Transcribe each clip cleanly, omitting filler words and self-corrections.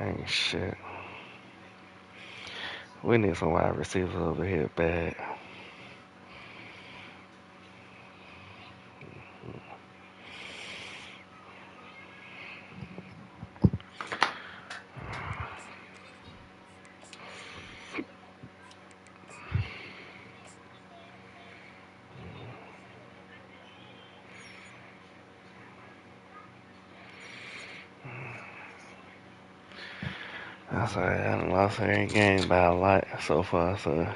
Ain't shit. We need some wide receivers over here bad. That's all right. I done lost every game by a lot so far, so.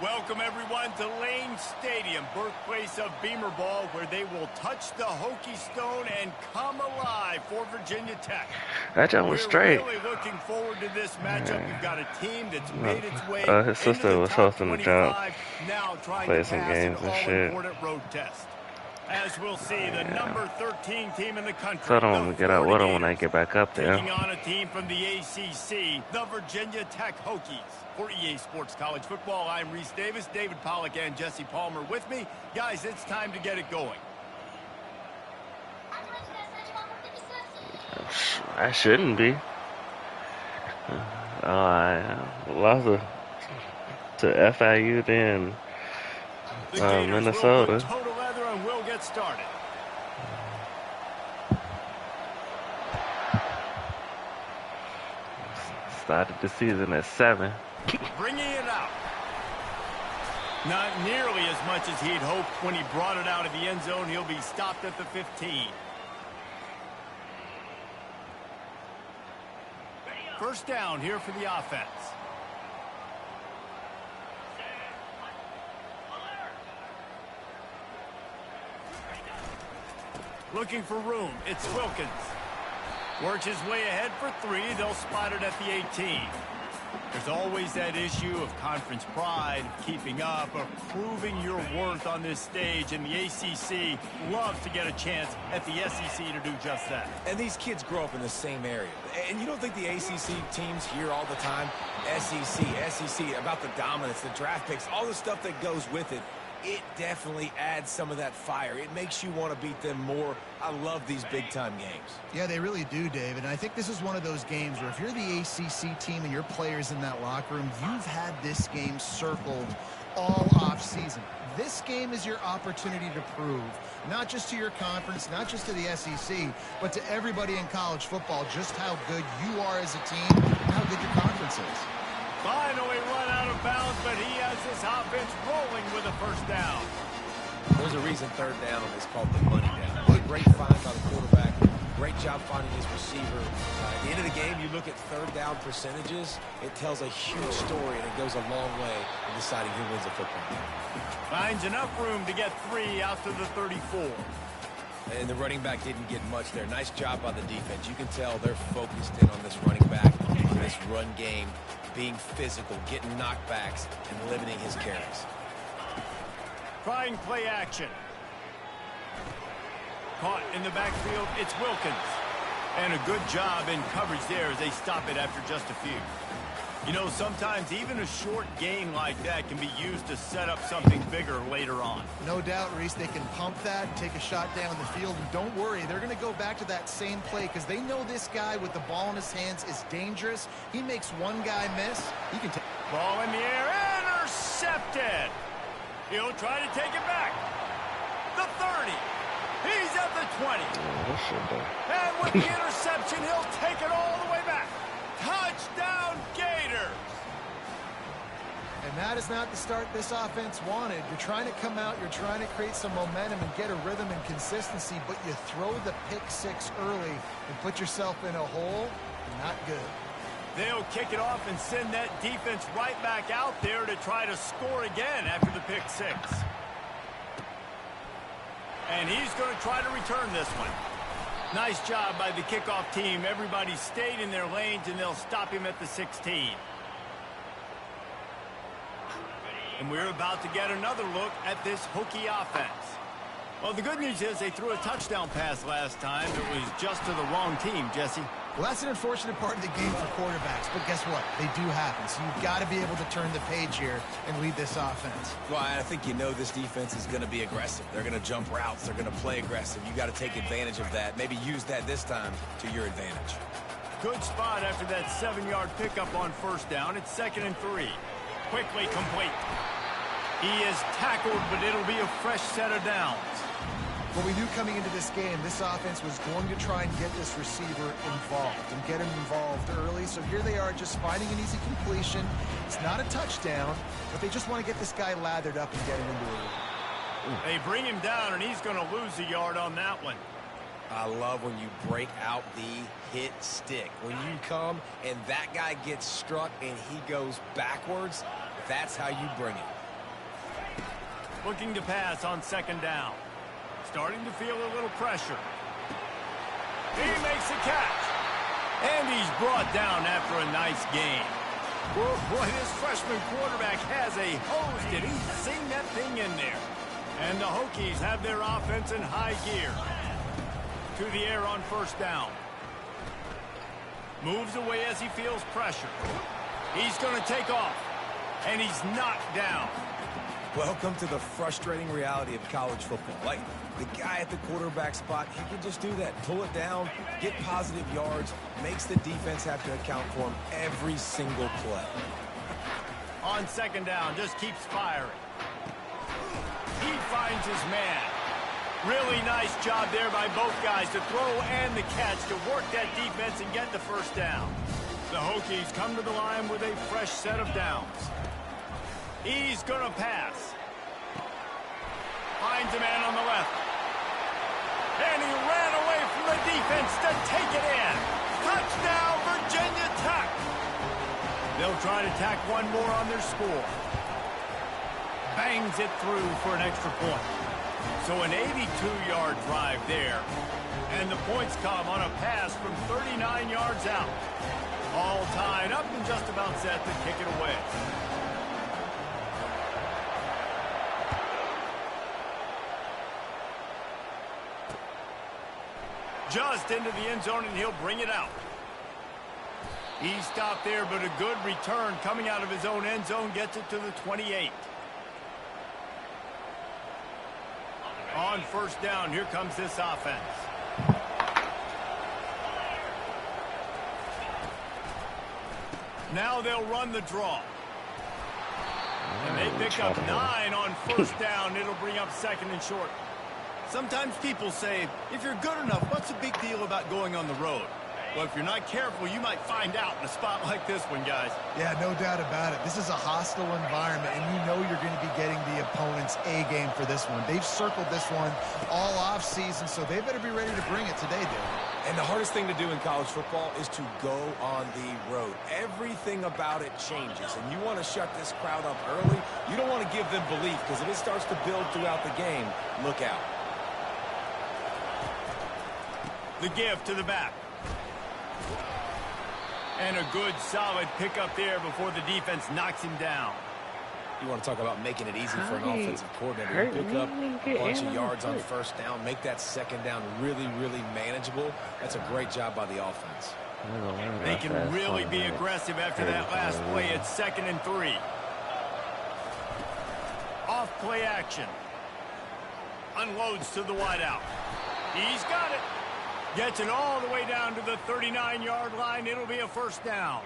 Welcome, everyone, to Lane Stadium, birthplace of Beamer Ball, where they will touch the Hokie stone and come alive for Virginia Tech. That jump was straight. We're really looking forward to this matchup. We've got a team that's made its way his sister was hosting the jump, now trying play to some pass games an and shit. all-important road test. As we'll see, the number 13 team in the country. So I don't want to get out with them when I get back up there. Taking on a team from the ACC, the Virginia Tech Hokies. For EA Sports College Football, I'm Reese Davis, David Pollack, and Jesse Palmer with me. Guys, it's time to get it going. I shouldn't be. I lost to FIU, then Minnesota. Total leather, and we'll get started. Started the season at 7. Bringing it out. Not nearly as much as he'd hoped when he brought it out of the end zone. He'll be stopped at the 15. First down here for the offense. Looking for room. It's Wilkins. Works his way ahead for 3. They'll spot it at the 18. There's always that issue of conference pride, of keeping up, of proving your worth on this stage, and the ACC loves to get a chance at the SEC to do just that. And these kids grow up in the same area. And you don't think the ACC teams hear all the time, SEC, about the dominance, the draft picks, all the stuff that goes with it. It definitely adds some of that fire. It makes you want to beat them more. I love these big-time games. Yeah, they really do, David. And I think this is one of those games where if you're the ACC team and your players in that locker room, you've had this game circled all offseason. This game is your opportunity to prove, not just to your conference, not just to the SEC, but to everybody in college football, just how good you are as a team and how good your conference is. Finally run out of bounds, but he has this offense rolling with a first down. There's a reason third down is called the money down. Great find by the quarterback. Great job finding his receiver. At the end of the game, you look at third down percentages. It tells a huge story, and it goes a long way in deciding who wins a football game. Finds enough room to get 3 out to the 34. And the running back didn't get much there. Nice job by the defense. You can tell they're focused in on this running back, this run game, being physical, getting knockbacks, and limiting his carries. Trying play action. Caught in the backfield, it's Wilkins. And a good job in coverage there as they stop it after just a few. You know, sometimes even a short gain like that can be used to set up something bigger later on. No doubt, Reese, they can pump that, take a shot down the field, and don't worry, they're going to go back to that same play because they know this guy with the ball in his hands is dangerous. He makes one guy miss. He can take ball in the air, intercepted. He'll try to take it back. The 30. He's at the 20. And with the interception, he'll take it all the way back. Touchdown, Gator. And that is not the start this offense wanted. You're trying to come out, you're trying to create some momentum and get a rhythm and consistency, but you throw the pick six early and put yourself in a hole. Not good. They'll kick it off and send that defense right back out there to try to score again after the pick six. And he's going to try to return this one. Nice job by the kickoff team. Everybody stayed in their lanes, and they'll stop him at the 16. And we're about to get another look at this Hokie offense. Well, the good news is they threw a touchdown pass last time. It was just to the wrong team, Jesse. Well, that's an unfortunate part of the game for quarterbacks, but guess what? They do happen, so you've got to be able to turn the page here and lead this offense. Well, I think you know this defense is going to be aggressive. They're going to jump routes. They're going to play aggressive. You got to take advantage of that. Maybe use that this time to your advantage. Good spot after that 7-yard pickup on first down. It's 2nd and 3. Quickly complete. He is tackled, but it'll be a fresh set of downs. Well, we knew coming into this game, this offense was going to try and get this receiver involved and get him involved early. So here they are just finding an easy completion. It's not a touchdown, but they just want to get this guy lathered up and get him into it. They bring him down, and he's going to lose a yard on that one. I love when you break out the hit stick. When you come and that guy gets struck and he goes backwards, that's how you bring it. Looking to pass on 2nd down. Starting to feel a little pressure. He makes a catch. And he's brought down after a nice gain. Whoa, boy, this freshman quarterback has a hose. Did he sing that thing in there? And the Hokies have their offense in high gear. To the air on first down. Moves away as he feels pressure. He's going to take off. And he's knocked down. Welcome to the frustrating reality of college football. Like, the guy at the quarterback spot, he can just do that. Pull it down, get positive yards, makes the defense have to account for him every single play. On 2nd down, just keeps firing. He finds his man. Really nice job there by both guys to throw and the catch to work that defense and get the first down. The Hokies come to the line with a fresh set of downs. He's going to pass. Finds a man on the left. And he ran away from the defense to take it in. Touchdown, Virginia Tech. They'll try to tack one more on their score. Bangs it through for an extra point. So an 82-yard drive there. And the points come on a pass from 39 yards out. All tied up and just about set to kick it away. Just into the end zone, and he'll bring it out. He stopped there, but a good return coming out of his own end zone gets it to the 28. On first down, here comes this offense. Now they'll run the draw. And they pick up 9 on first down. It'll bring up 2nd and short. Sometimes people say, if you're good enough, what's the big deal about going on the road? Well, if you're not careful, you might find out in a spot like this one, guys. Yeah, no doubt about it. This is a hostile environment, and you know you're going to be getting the opponent's A game for this one. They've circled this one all offseason, so they better be ready to bring it today, Dave. And the hardest thing to do in college football is to go on the road. Everything about it changes, and you want to shut this crowd up early. You don't want to give them belief, because if it starts to build throughout the game, look out. The give to the back. And a good, solid pickup there before the defense knocks him down. You want to talk about making it easy for an offensive coordinator to pick up a bunch of yards on first down, make that second down really, really manageable. That's a great job by the offense. They can really be aggressive after that last play. It's 2nd and 3. Off play action. Unloads to the wideout. He's got it. Gets it all the way down to the 39-yard line. It'll be a first down.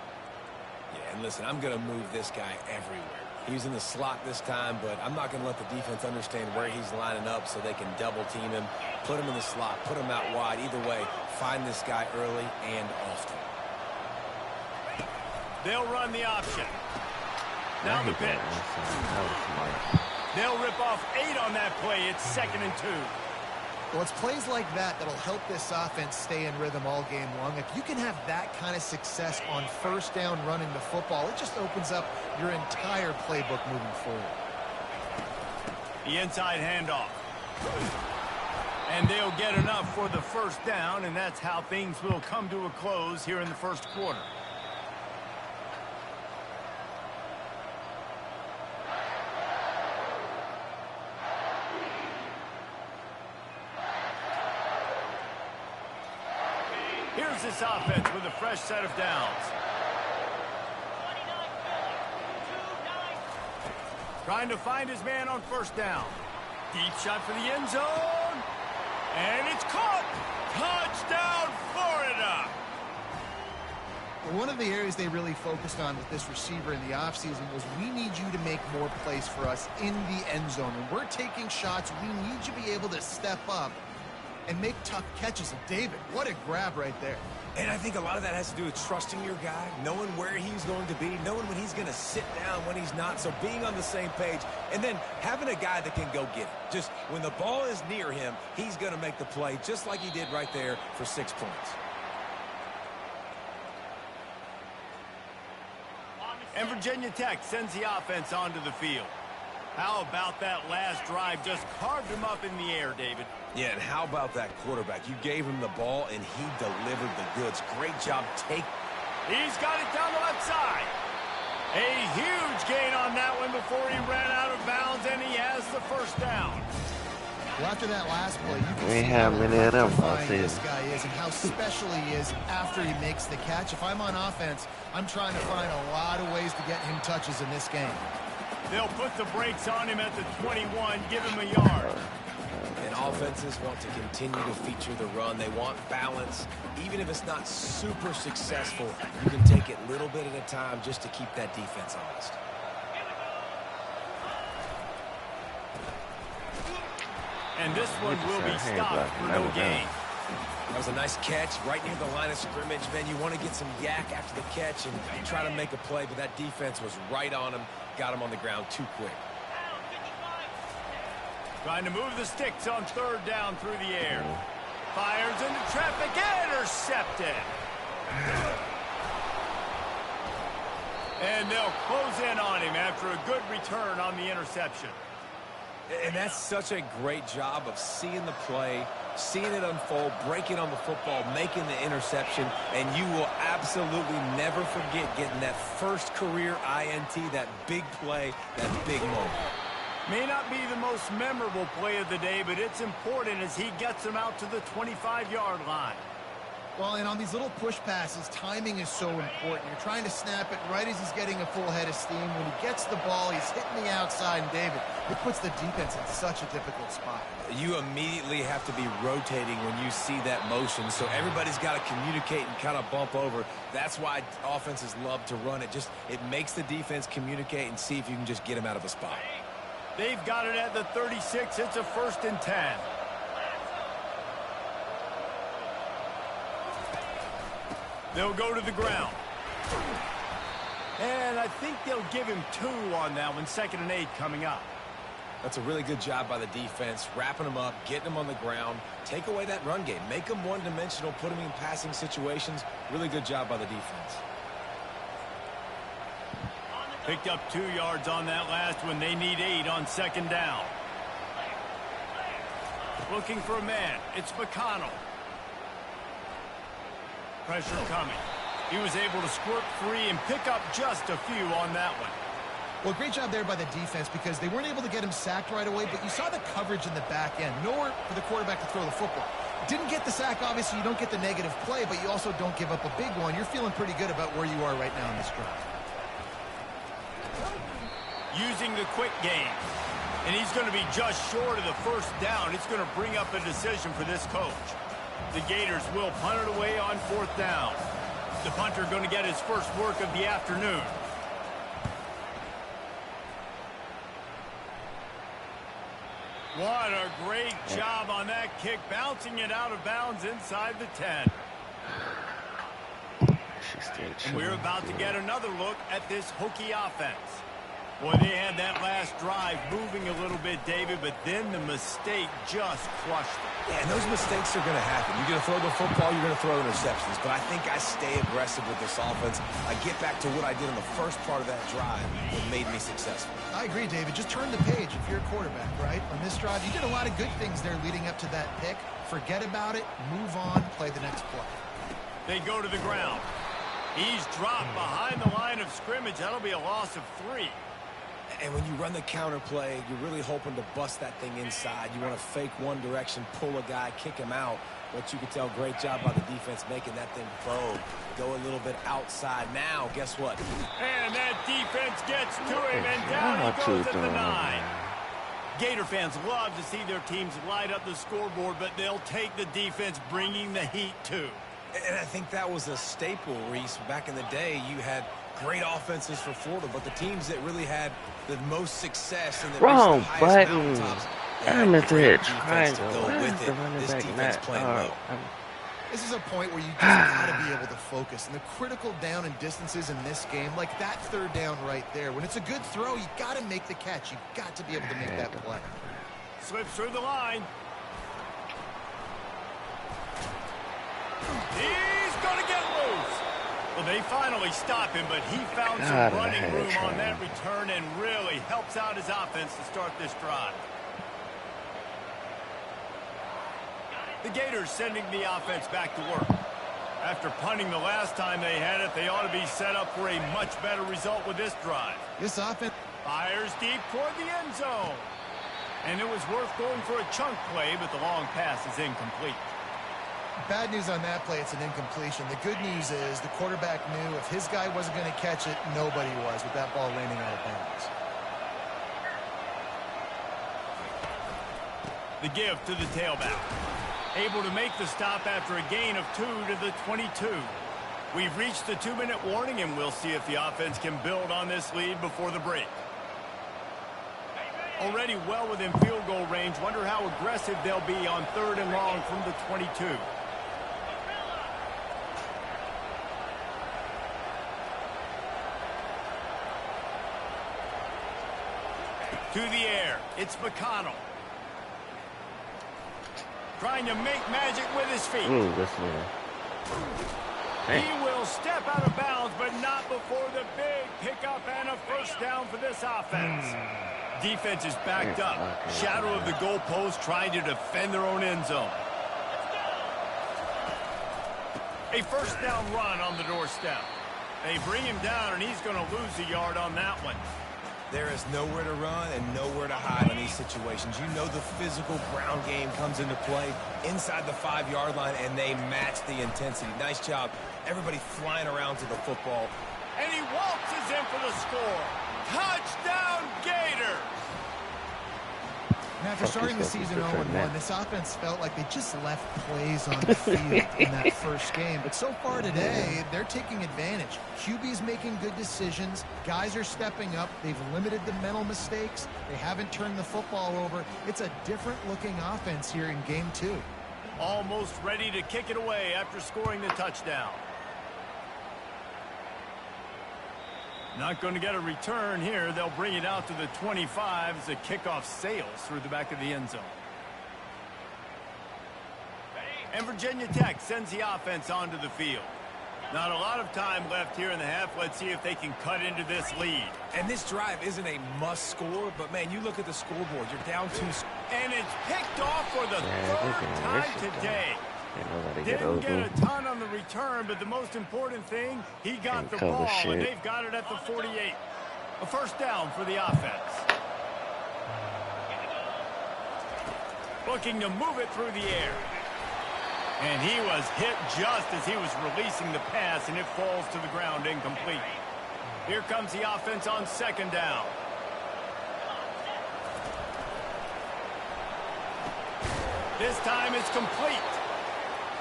Yeah, and listen, I'm going to move this guy everywhere. He's in the slot this time, but I'm not going to let the defense understand where he's lining up so they can double team him, put him in the slot, put him out wide. Either way, find this guy early and often. They'll run the option. Now the pitch. They'll rip off 8 on that play. It's 2nd and 2. Well, it's plays like that that'll help this offense stay in rhythm all game long. If you can have that kind of success on first down running the football, it just opens up your entire playbook moving forward. The inside handoff. And they'll get enough for the first down, and that's how things will come to a close here in the first quarter. Here's this offense with a fresh set of downs. Trying to find his man on first down. Deep shot for the end zone. And it's caught. Touchdown, Florida. Well, one of the areas they really focused on with this receiver in the offseason was we need you to make more plays for us in the end zone. When we're taking shots, we need you to be able to step up and make tough catches. And David, what a grab right there. And I think a lot of that has to do with trusting your guy, knowing where he's going to be, knowing when he's going to sit down, when he's not, so being on the same page, and then having a guy that can go get it. Just when the ball is near him, he's going to make the play, just like he did right there for 6 points. And Virginia Tech sends the offense onto the field. How about that last drive? Just carved him up in the air, David. Yeah, and how about that quarterback? You gave him the ball, and he delivered the goods. Great job. He's got it down the left side. A huge gain on that one before he ran out of bounds, and he has the first down. Well, after that last play, you can We see have how many of them electrifying this this guy is and how special he is after he makes the catch. If I'm on offense, I'm trying to find a lot of ways to get him touches in this game. They'll put the brakes on him at the 21, give him a yard. And offenses want to continue to feature the run. They want balance. Even if it's not super successful, you can take it little bit at a time just to keep that defense honest. And this one will be stopped for no gain. That was a nice catch right near the line of scrimmage. Man, you want to get some yak after the catch and try to make a play, but that defense was right on him, got him on the ground too quick. Trying to move the sticks on third down through the air. Fires into traffic, intercepted. And they'll close in on him after a good return on the interception. And that's such a great job of seeing the play, seeing it unfold, breaking on the football, making the interception, and you will absolutely never forget getting that first career INT, that big play, that big moment. May not be the most memorable play of the day, but it's important as he gets them out to the 25-yard line. Well, and on these little push passes, timing is so important. You're trying to snap it right as he's getting a full head of steam. When he gets the ball, he's hitting the outside, and David, it puts the defense in such a difficult spot. You immediately have to be rotating when you see that motion, so everybody's got to communicate and kind of bump over. That's why offenses love to run it. It makes the defense communicate and see if you can just get him out of a spot. They've got it at the 36. It's a 1st and 10. They'll go to the ground. And I think they'll give him 2 on that one. 2nd and 8 coming up. That's a really good job by the defense, wrapping them up, getting them on the ground. Take away that run game. Make them one-dimensional, put them in passing situations. Really good job by the defense. Picked up 2 yards on that last one. They need 8 on 2nd down. Looking for a man. It's McConnell. Pressure coming. He was able to squirt free and pick up just a few on that one. Well, great job there by the defense because they weren't able to get him sacked right away, but you saw the coverage in the back end. Nowhere for the quarterback to throw the football. Didn't get the sack, obviously. You don't get the negative play, but you also don't give up a big one. You're feeling pretty good about where you are right now in this drive. Using the quick game. And he's going to be just short of the first down. It's going to bring up a decision for this coach. The Gators will punt it away on 4th down. The punter going to get his first work of the afternoon. What a great job on that kick, bouncing it out of bounds inside the 10. And we're about to get another look at this Hokie offense. Boy, they had that last drive moving a little bit, David, but then the mistake just crushed them. Yeah, and those mistakes are going to happen. You're going to throw the football, you're going to throw interceptions. But I think I stay aggressive with this offense. I get back to what I did in the first part of that drive that made me successful. I agree, David. Just turn the page if you're a quarterback, right? On this drive, you did a lot of good things there leading up to that pick. Forget about it, move on, play the next play. They go to the ground. He's dropped behind the line of scrimmage. That'll be a loss of 3. And when you run the counter play, you're really hoping to bust that thing inside. You want to fake one direction, pull a guy, kick him out. But you can tell, great job by the defense making that thing bow. Go a little bit outside. Now, guess what? And that defense gets to him, and down he goes at the 9. Gator fans love to see their teams light up the scoreboard, but they'll take the defense bringing the heat, too. And I think that was a staple, Reese. Back in the day, you had great offenses for Florida, but the teams that really had the most success and that Wrong reached the highest button. mountaintops, I meant to hit defense triangle. to go Why with is it. the running This back defense not? playing well. This is a point where you just got to be able to focus. And the critical down and distances in this game, like that 3rd down right there, when it's a good throw, you got to make the catch. You got to be able to make that play. Slips through the line. He's going to get loose. Well, they finally stop him, but he found some running room on that return and really helps out his offense to start this drive. The Gators sending the offense back to work. After punting the last time they had it, they ought to be set up for a much better result with this drive. This offense fires deep toward the end zone. And it was worth going for a chunk play, but the long pass is incomplete. Bad news on that play, it's an incompletion. The good news is the quarterback knew if his guy wasn't going to catch it, nobody was with that ball landing out of bounds. The give to the tailback. Able to make the stop after a gain of 2 to the 22. We've reached the 2-minute warning, and we'll see if the offense can build on this lead before the break. Already well within field goal range. Wonder how aggressive they'll be on 3rd and long from the 22. To the air. It's McConnell. Trying to make magic with his feet. Ooh, this one. Hey. He will step out of bounds, but not before the big pickup and a first down for this offense. Defense is backed up. Shadow of the goalpost trying to defend their own end zone. A first down run on the doorstep. They bring him down, and he's going to lose a yard on that one. There is nowhere to run and nowhere to hide in these situations. You know the physical ground game comes into play inside the 5-yard line, and they match the intensity. Nice job. Everybody flying around to the football. And he waltzes in for the score. Touchdown, Gators! Now, after starting the season 0-1, this offense felt like they just left plays on the field in that first game. But so far today, they're taking advantage. QB's making good decisions. Guys are stepping up. They've limited the mental mistakes. They haven't turned the football over. It's a different-looking offense here in Game 2. Almost ready to kick it away after scoring the touchdown. Not going to get a return here. They'll bring it out to the 25 as the kickoff sails through the back of the end zone. And Virginia Tech sends the offense onto the field. Not a lot of time left here in the half. Let's see if they can cut into this lead. And this drive isn't a must score, but man, you look at the scoreboard. You're down 2. And it's picked off for the 3rd time today. Didn't get a ton on the return, but the most important thing, he got the ball, and they've got it at the 48. A first down for the offense. Looking to move it through the air. And he was hit just as he was releasing the pass, and it falls to the ground incomplete. Here comes the offense on second down. This time it's complete.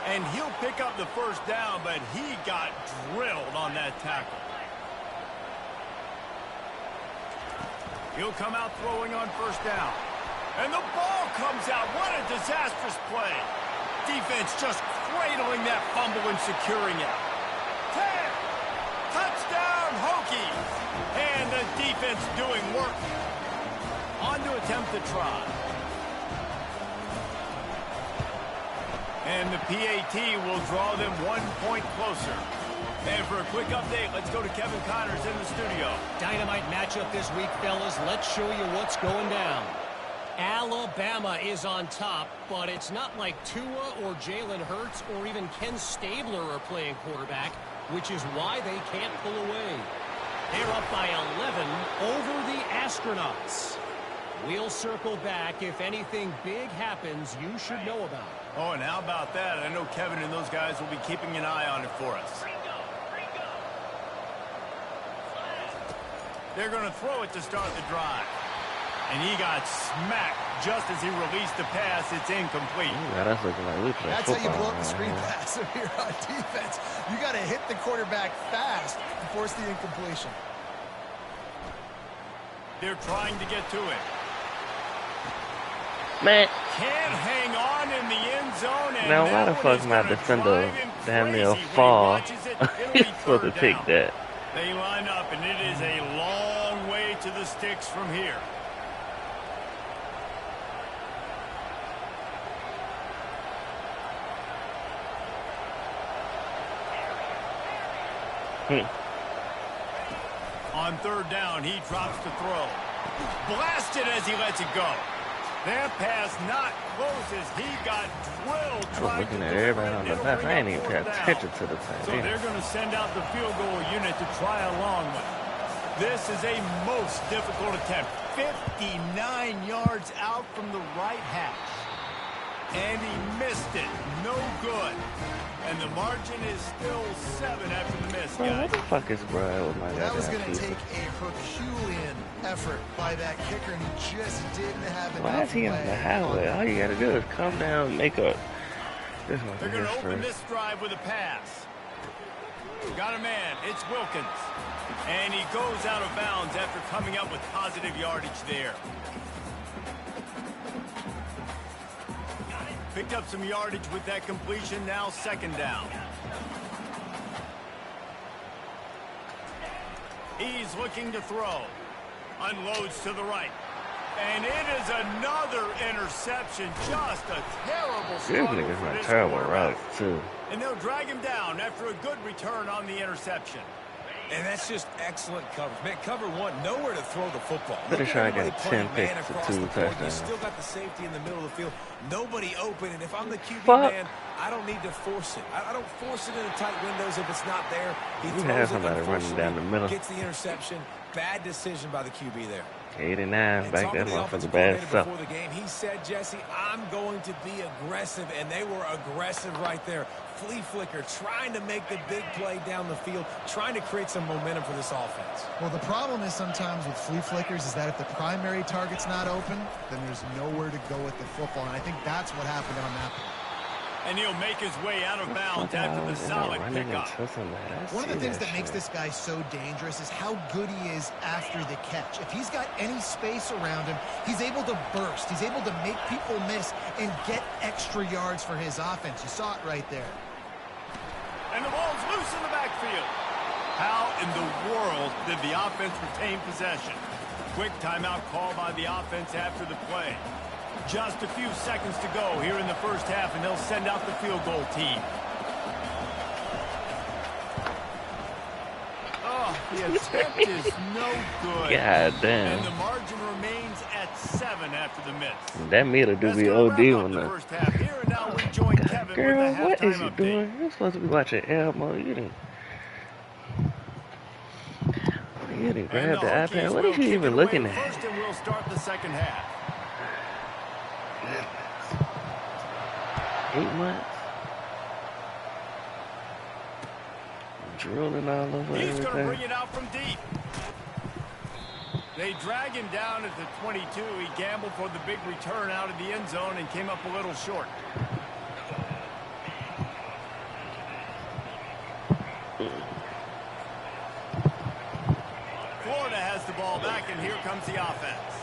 And he'll pick up the first down, but he got drilled on that tackle. He'll come out throwing on first down. And the ball comes out. What a disastrous play. Defense just cradling that fumble and securing it. 10. Touchdown, Hokies. And the defense doing work. On to attempt the try. And the PAT will draw them 1 point closer. And for a quick update, let's go to Kevin Connors in the studio. Dynamite matchup this week, fellas. Let's show you what's going down. Alabama is on top, but it's not like Tua or Jalen Hurts or even Ken Stabler are playing quarterback, which is why they can't pull away. They're up by 11 over the Astronauts. We'll circle back. If anything big happens, you should know about it. Oh, and how about that? I know Kevin and those guys will be keeping an eye on it for us. They're going to throw it to start the drive. And he got smacked just as he released the pass. It's incomplete. Yeah, that's looking like we play That's how you football, blow up the screen pass if you're on defense. You got to hit the quarterback fast and force the incompletion. They're trying to get to it. Man. Can't hang on in the end zone. And Now, why the fuck my defender damn near fall? He's supposed to take that. They line up, and it is a long way to the sticks from here. On third down, he drops to throw. Blasted as he lets it go. That pass not close as he got drilled. I was looking at everybody on the left. I ain't even paying attention to the time. So they're going to send out the field goal unit to try along with it. This is a most difficult attempt. 59 yards out from the right hash. And he missed it. No good. And the margin is still 7 after the miss, Bro, guys. what the fuck is Brian with my That was goddamn going to season? take a Herculean effort by that kicker, and he just didn't have enough. Why is he on the highway? All you gotta do is come down, make a. This one's They're going to open first. this drive with a pass. Got a man. It's Wilkins. And he goes out of bounds after coming up with positive yardage there. Picked up some yardage with that completion. Now second down. He's looking to throw. Unloads to the right. And it is another interception. Just a terrible These struggle niggas for run this terrible quarterback. routes too. And they'll drag him down after a good return on the interception. And that's just excellent coverage. Man, cover one, nowhere to throw the football. Pretty Look sure I at everybody got playing 10 man picks for across 2 the board. You touchdowns. still got the safety in the middle of the field. Nobody open, and if I'm the QB Fuck. man, I don't need to force it. I don't force it into tight windows if it's not there. He You throws have it, somebody running down the middle. Gets the interception. Bad decision by the QB there. 89 And back talking that to the offensive motherfucker bad coordinator stuff. before the game, he said, Jesse, I'm going to be aggressive, and they were aggressive right there. Flea flicker, trying to make the big play down the field, trying to create some momentum for this offense. Well, the problem is sometimes with flea flickers is that if the primary target's not open, then there's nowhere to go with the football, and I think that's what happened on that play. And he'll make his way out of bounds after the solid pickup. One of the things that makes this guy so dangerous is how good he is after the catch. If he's got any space around him, he's able to burst. He's able to make people miss and get extra yards for his offense. You saw it right there. And the ball's loose in the backfield. How in the world did the offense retain possession? Quick timeout call by the offense after the play. Just a few seconds to go here in the first half, and they'll send out the field goal team. Oh, the attempt is no good. God damn. And the margin remains at 7 after the miss. That meter do Let's be go OD wrap up when the the first half here, and now we join Kevin girl, with the what is halftime you update. doing? You're supposed to be watching Elmo. You He didn't And grab the Hokies iPad. What will is he kick even it looking away at? first, and we'll start the second half. 8 months? Drooling all over He's going to everything. bring it out from deep. They drag him down at the 22. He gambled for the big return out of the end zone and came up a little short. Florida has the ball back, and here comes the offense.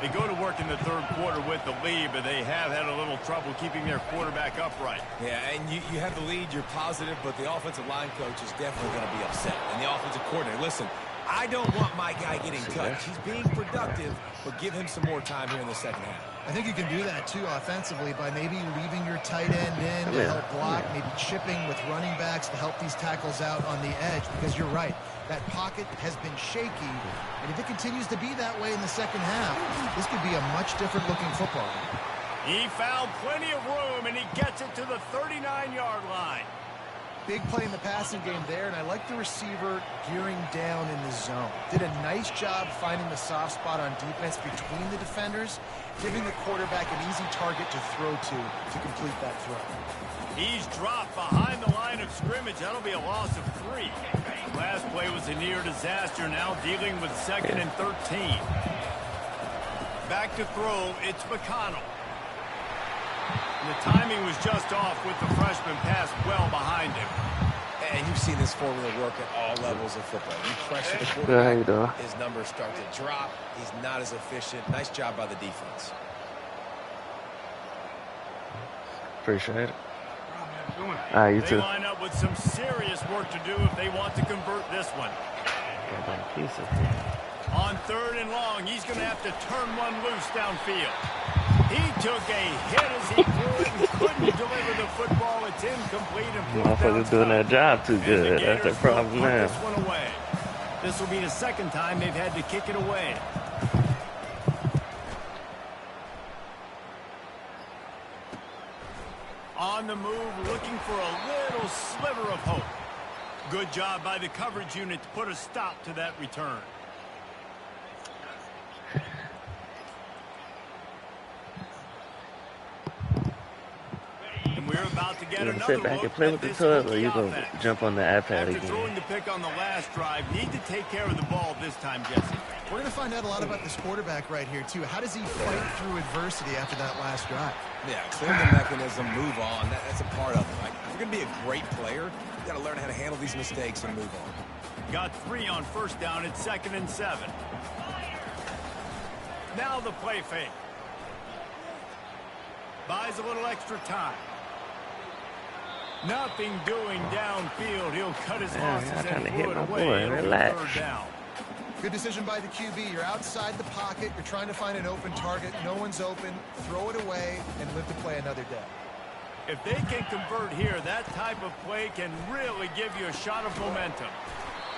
They go to work in the third quarter with the lead, but they have had a little trouble keeping their quarterback upright. Yeah, and you have the lead, you're positive, but the offensive line coach is definitely going to be upset. And the offensive coordinator, listen, I don't want my guy getting touched. He's being productive, but give him some more time here in the second half. I think you can do that, too, offensively, by maybe leaving your tight end in to help block, maybe chipping with running backs to help these tackles out on the edge, because you're right. That pocket has been shaky, and if it continues to be that way in the second half, this could be a much different-looking football game. He found plenty of room, and he gets it to the 39-yard line. Big play in the passing game there, and I like the receiver gearing down in the zone. Did a nice job finding the soft spot on defense between the defenders, giving the quarterback an easy target to throw to complete that throw. He's dropped behind the line of scrimmage. That'll be a loss of 3. Last play was a near disaster. Now dealing with 2nd and 13. Back to throw. It's McConnell. And the timing was just off with the freshman pass well behind him. And you've seen this formula work at all levels of football. You pressure the Good, how you quarterback, doing? his numbers start to drop. He's not as efficient. Nice job by the defense. Appreciate it. All right, you They too. line up with some serious work to do if they want to convert this one. On 3rd and long, he's going to have to turn one loose downfield. He took a hit as he threw it and couldn't deliver the football. It's incomplete and Motherfuckers doing their job too good. That's their problem now. This one away. This will be the second time they've had to kick it away. On the move, looking for a little sliver of hope. Good job by the coverage unit to put a stop to that return. And we're about to get You gonna another sit back look and play at with the this toys, or Hokie you gonna offense. jump on the iPad After throwing again? the pick on the last drive, need to take care of the ball this time, Jesse. We're going to find out a lot about this quarterback right here, too. How does he fight through adversity after that last drive? Yeah, clear the mechanism, move on. That's a part of it. Like, if you're going to be a great player, you got to learn how to handle these mistakes and move on. Got 3 on 1st down at 2nd and 7. Now the play fake. Buys a little extra time. Nothing doing downfield. He'll cut his losses y'all trying and to throw hit it my away. boy. It'll be Relax. 3rd down. Good decision by the QB. You're outside the pocket. You're trying to find an open target. No one's open. Throw it away and live to play another day. If they can convert here, that type of play can really give you a shot of momentum.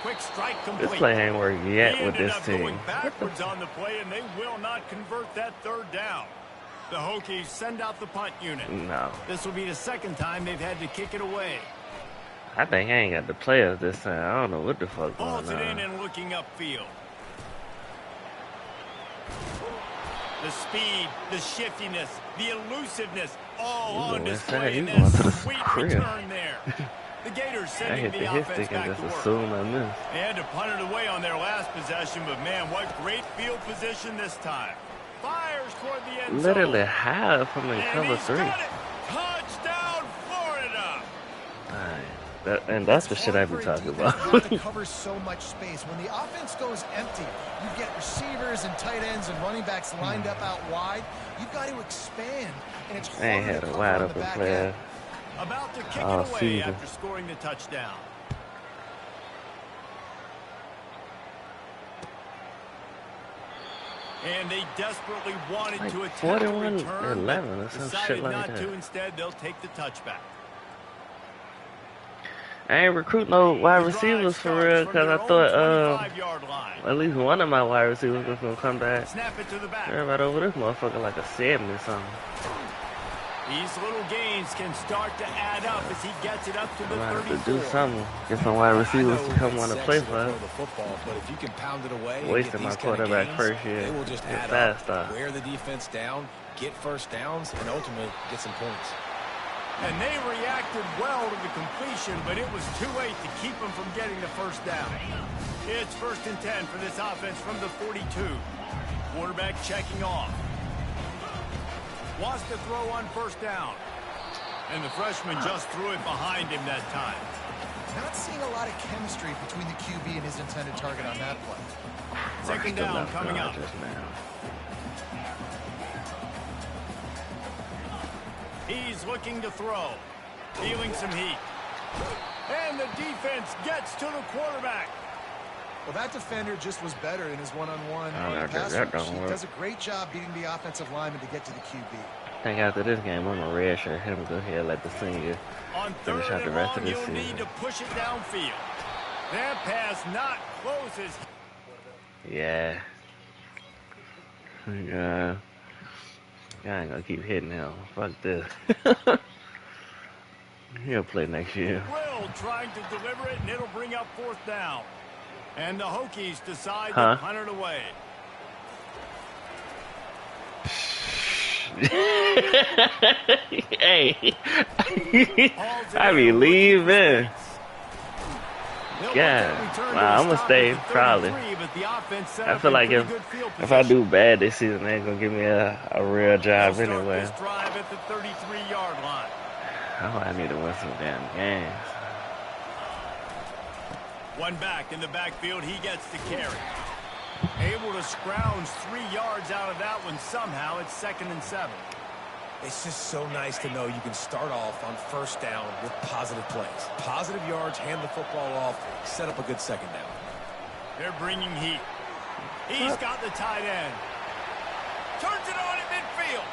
Quick strike complete. This play ain't working yet He with ended this up team. going backwards on the play, and they will not convert that 3rd down. The Hokies send out the punt unit. No. This will be the second time they've had to kick it away. I think I ain't got the players this time. I don't know what the fuck Balls going it in on. and looking upfield. The speed, the shiftiness, the elusiveness, all You on go display inside, in you going that to the sweet crib. return there. The Gators I sending hit the the hit offense stick and back just to work. assume I missed. They had to punt it away on their last possession, but man, what great field position this time. Fires toward the end zone. Literally how from in And cover he's 3. got it. Touchdown, Florida. And that's the shit I be Hard for a talking defense about. to cover so much space. When the offense goes empty, you get receivers and tight ends and running backs lined up out wide. You've got to expand, and it's I ain't harder had to a cover wide on the open back player. end. About to kick all it away season. after scoring the touchdown. And they desperately wanted Like to attempt a 41-11 return, or but some decided shit like not that. to. Instead, they'll take the touchback. I ain't recruit no wide receivers for real because I thought at least one of my wide receivers was gonna come back. Snap it to the back. Everybody over this motherfucker like a 70 something. These little gains can start to add up as he gets it up to the 34. I'm gonna have to do something. Get some wide receivers to come want to play for us. The football, but if you can pound it away, Wasting my quarterback first year. they will just Get add fast up, wear the defense down, get first downs, and ultimately get some points. And they reacted well to the completion, but it was too late to keep them from getting the first down. It's 1st and 10 for this offense from the 42. Quarterback checking off. Wants to throw on 1st down. And the freshman just threw it behind him that time. Not seeing a lot of chemistry between the QB and his intended target on that play. 2nd down coming up. He's looking to throw. Feeling some heat. And the defense gets to the quarterback. Well, that defender just was better in his one-on-one pass that rush. don't He work. does a great job beating the offensive lineman to get to the QB. I think after this game, I'm a red shirt. Him go ahead let the senior On finish 3rd out the and rest long, of this you'll season. need to push it downfield. That pass not closes. Yeah. Yeah. I ain't gonna keep hitting him. Fuck this. He'll play next year. Will trying to deliver it, and it'll bring up 4th down. And the Hokies decide Huh? to punt it away. Hey. I be leaving. Yeah. Nah, I'm gonna stay, probably. I feel like if I do bad this season, they ain't gonna give me a real job anyway. This drive at the 33-yard line. Oh, I need to win some damn games. One back in the backfield, he gets the carry. Able to scrounge 3 yards out of that one somehow. It's 2nd and 7. It's just so nice to know you can start off on 1st down with positive plays. Positive yards, hand the football off, set up a good 2nd down. They're bringing heat. He's got the tight end. Turns it on at midfield.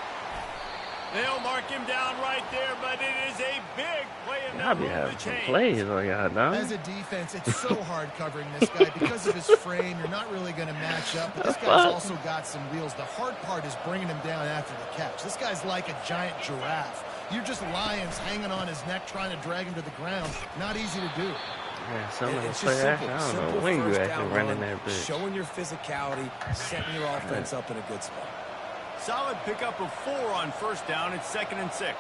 They'll mark him down right there, but it is a big play in Y'all that be room having to some change. plays on y'all, dog. As a defense, it's so hard covering this guy. Because of his frame, you're not really going to match up. But this guy's also got some wheels. The hard part is bringing him down after the catch. This guy's like a giant giraffe. You're just lions hanging on his neck trying to drag him to the ground. Not easy to do. Yeah, some of the It's play just action, simple. I don't know Simple when you first actually down running run, that bitch. showing your physicality, setting your offense up in a good spot. Solid pickup of 4 on 1st down. It's 2nd and 6.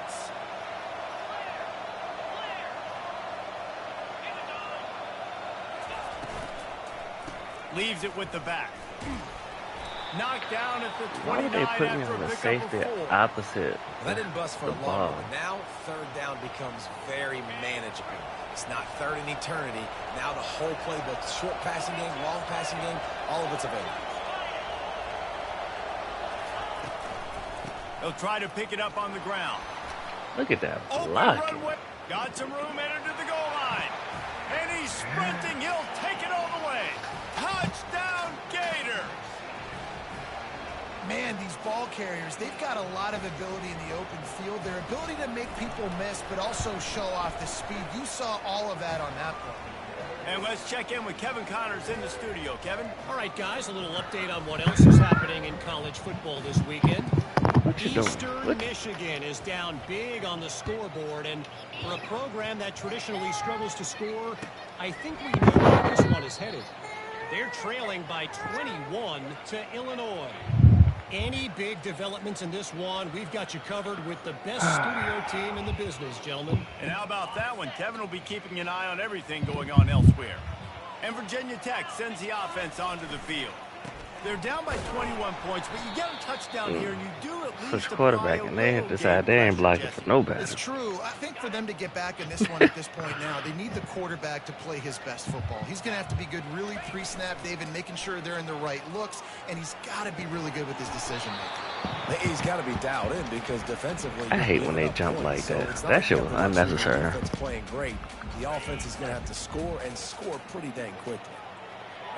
Leaves it with the back. Knocked down at the Why 29 would they put me after on a the pickup of safety 4. opposite? That didn't bust for The a long ball. one. Now 3rd down becomes very manageable. It's not 3rd in eternity. Now the whole playbook, short passing game, long passing game, all of it's available. They'll try to pick it up on the ground. Look at that Open blocking. runway. Got some room, entered to the goal line. And he's sprinting. He'll take it all the way. Touchdown, Gator. Man, these ball carriers, they've got a lot of ability in the open field. Their ability to make people miss, but also show off the speed. You saw all of that on that play. And let's check in with Kevin Connors in the studio. Kevin? All right, guys, a little update on what else is happening in college football this weekend. What you doing? Eastern What? Michigan is down big on the scoreboard, and for a program that traditionally struggles to score, I think we know where this one is headed. They're trailing by 21 to Illinois. Any big developments in this one, we've got you covered with the best studio team in the business, gentlemen. And how about that one? Kevin will be keeping an eye on everything going on elsewhere. And Virginia Tech sends the offense onto the field. They're down by 21 points, but you get a touchdown here, and you do at least Switch quarterback, and they decide they ain't blocking for nobody. It's true. I think for them to get back in this one at this point now, they need the quarterback to play his best football. He's going to have to be good really pre-snap, David, making sure they're in the right looks, and he's got to be really good with his decision-making. He's got to be dialed in because defensively, I hate when they jump like that. That shit was unnecessary. Defense playing great. The offense is going to have to score and score pretty dang quickly.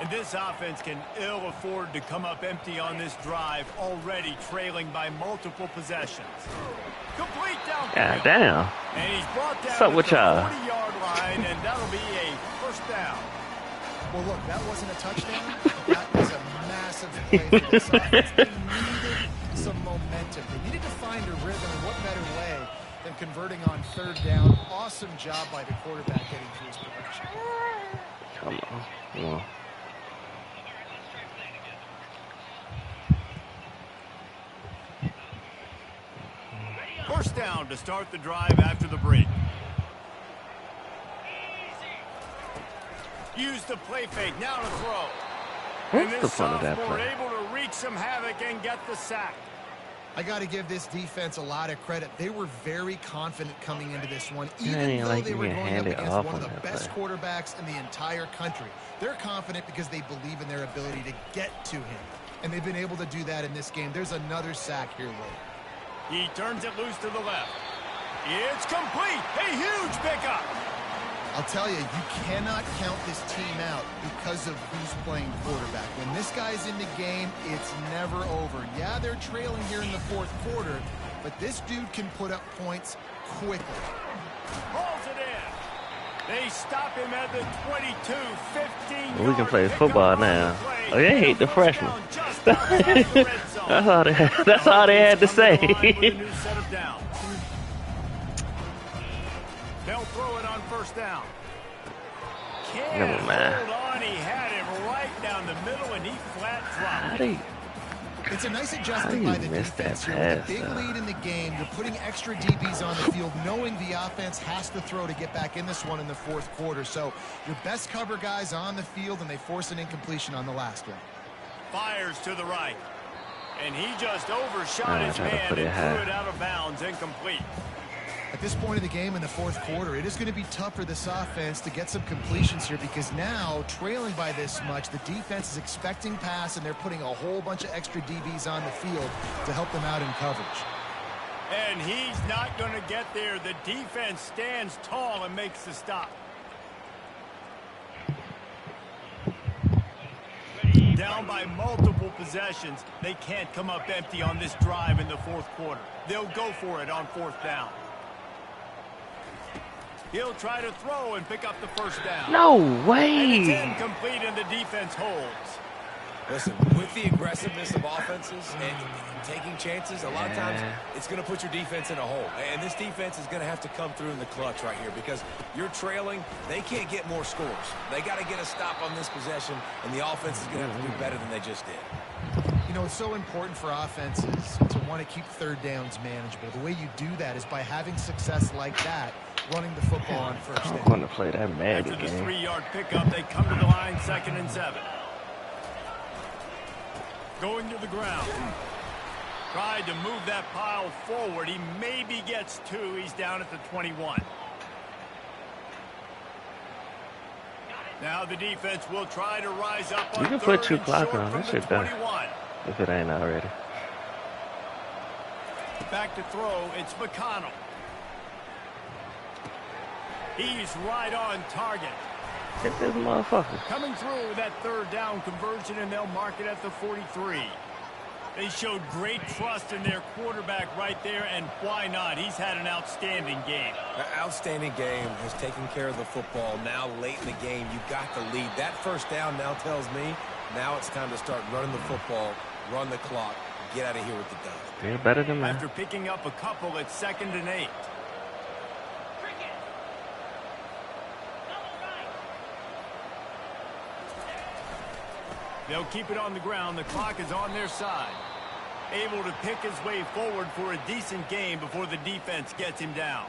And this offense can ill afford to come up empty on this drive, already trailing by multiple possessions. Complete downfield. God damn. And he's brought down What's up at with the y'all? 40-yard line, and that'll be a 1st down. Well, look, that wasn't a touchdown. That was a massive play for this offense. They needed some momentum. They needed to find a rhythm, and what better way converting on third down. Awesome job by the quarterback getting through his progression. Come on. Come on. First down to start the drive after the break. Use the play fake. Now to throw. What's the fun of that play? Able to wreak some havoc and get the sack. I got to give this defense a lot of credit. They were very confident coming into this one, even though they were going up against one of the best quarterbacks in the entire country. They're confident because they believe in their ability to get to him, and they've been able to do that in this game. There's another sack here late. He turns it loose to the left. It's complete. A huge pickup. I'll tell you, you cannot count this team out because of who's playing quarterback. When this guy's in the game, it's never over. Yeah, they're trailing here in the fourth quarter, but this dude can put up points quickly. Hauls it in. They stop him at the 22, 15. Well, we can play football now. Oh, they hate the freshmen. That's all they had to say. They'll throw it on first down. Never mind. Hold on. He had him right down the middle, and he flat dropped. It's a nice adjustment by the defense here. With a big lead in the game, you're putting extra DBs on the field, knowing the offense has to throw to get back in this one in the fourth quarter. So your best cover guys on the field, and they force an incompletion on the last one. Fires to the right. And he just overshot his man and threw it out of bounds, incomplete. At this point in the game in the fourth quarter, it is going to be tough for this offense to get some completions here because now, trailing by this much, the defense is expecting pass, and they're putting a whole bunch of extra DBs on the field to help them out in coverage. And he's not going to get there. The defense stands tall and makes the stop. Down by multiple possessions. They can't come up empty on this drive in the fourth quarter. They'll go for it on fourth down. He'll try to throw and pick up the first down. No way. And it's incomplete, and the defense holds. Listen, with the aggressiveness of offenses and taking chances, a lot of times it's going to put your defense in a hole. And this defense is going to have to come through in the clutch right here because you're trailing. They can't get more scores. They got to get a stop on this possession, and the offense is going to have to do better than they just did. You know, it's so important for offenses to want to keep third downs manageable. The way you do that is by having success like that, running the football on first down. I'm going to play that mad After game. the 3-yard pickup, they come to the line, 2nd and 7. Going to the ground. Tried to move that pile forward. He maybe gets 2. He's down at the 21. Now the defense will try to rise up on you can put 2 clock on. That shit done. If it ain't already. Back to throw. It's McConnell. He's right on target. Hit this motherfucker. Coming through with that third down conversion, and they'll mark it at the 43. They showed great trust in their quarterback right there, and why not? He's had an outstanding game. An outstanding game, has taken care of the football. Now late in the game, you got the lead. That first down now tells me now it's time to start running the football, run the clock, get out of here with the dub. You're better than that. After picking up a couple, it's 2nd and 8. They'll keep it on the ground. The clock is on their side. Able to pick his way forward for a decent game before the defense gets him down.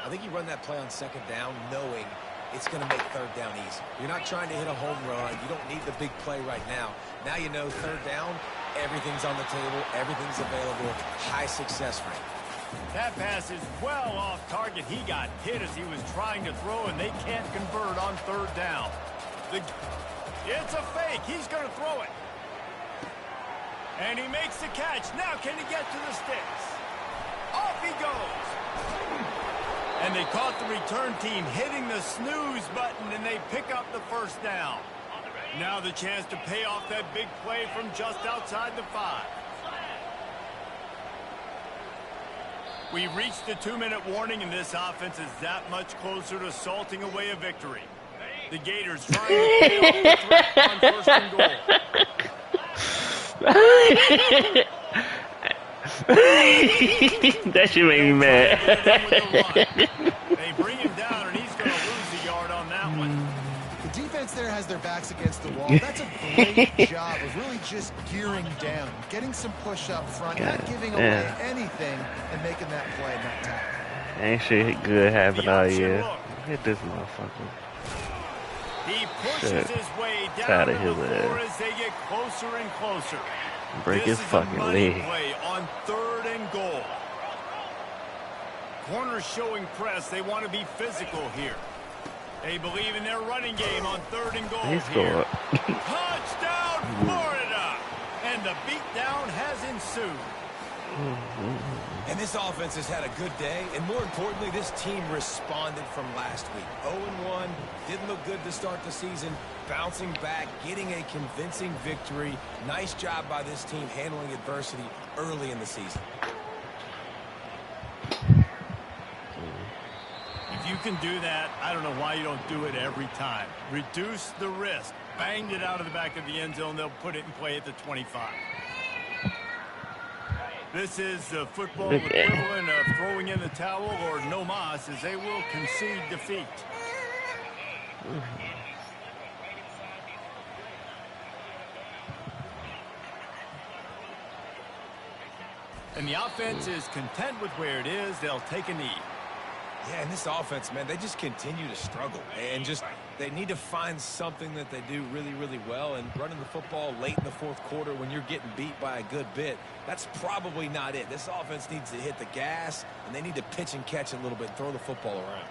I think you run that play on 2nd down knowing it's going to make third down easy. You're not trying to hit a home run. You don't need the big play right now. Now you know third down, everything's on the table, everything's available, high success rate. That pass is well off target. He got hit as he was trying to throw, and they can't convert on third down. It's a fake. He's going to throw it. And he makes the catch. Now can he get to the sticks? Off he goes. And they caught the return team hitting the snooze button, and they pick up the first down. Now the chance to pay off that big play from just outside the 5. We've reached the 2-minute warning, and this offense is that much closer to salting away a victory. The Gators trying to pay off the threat on 1st and goal. That shit made me mad. They bring him down, and he's going to lose a yard on that one. The defense there has their backs against the wall. That's a great job of really just gearing down, getting some push up front, not giving away anything, and making that play, not tackle. Ain't shit good happen all year. Hit this motherfucker. He pushes his way down to the floor as they get closer and closer. Break his fucking leg. Play on 3rd and goal. Corners showing press. They want to be physical here. They believe in their running game on 3rd and goal. He scored. Touchdown, Florida! And the beatdown has ensued. And this offense has had a good day, and more importantly, this team responded from last week. 0-1, didn't look good to start the season, bouncing back, getting a convincing victory. Nice job by this team handling adversity early in the season. If you can do that, I don't know why you don't do it every time. Reduce the risk. Banged it out of the back of the end zone. They'll put it in play at the 25. This is the football equivalent of throwing in the towel or no mas, as they will concede defeat. And the offense is content with where it is. They'll take a knee. Yeah, and this offense, man, they just continue to struggle. And they need to find something that they do really, really well. And running the football late in the 4th quarter when you're getting beat by a good bit, that's probably not it. This offense needs to hit the gas, and they need to pitch and catch a little bit and throw the football around.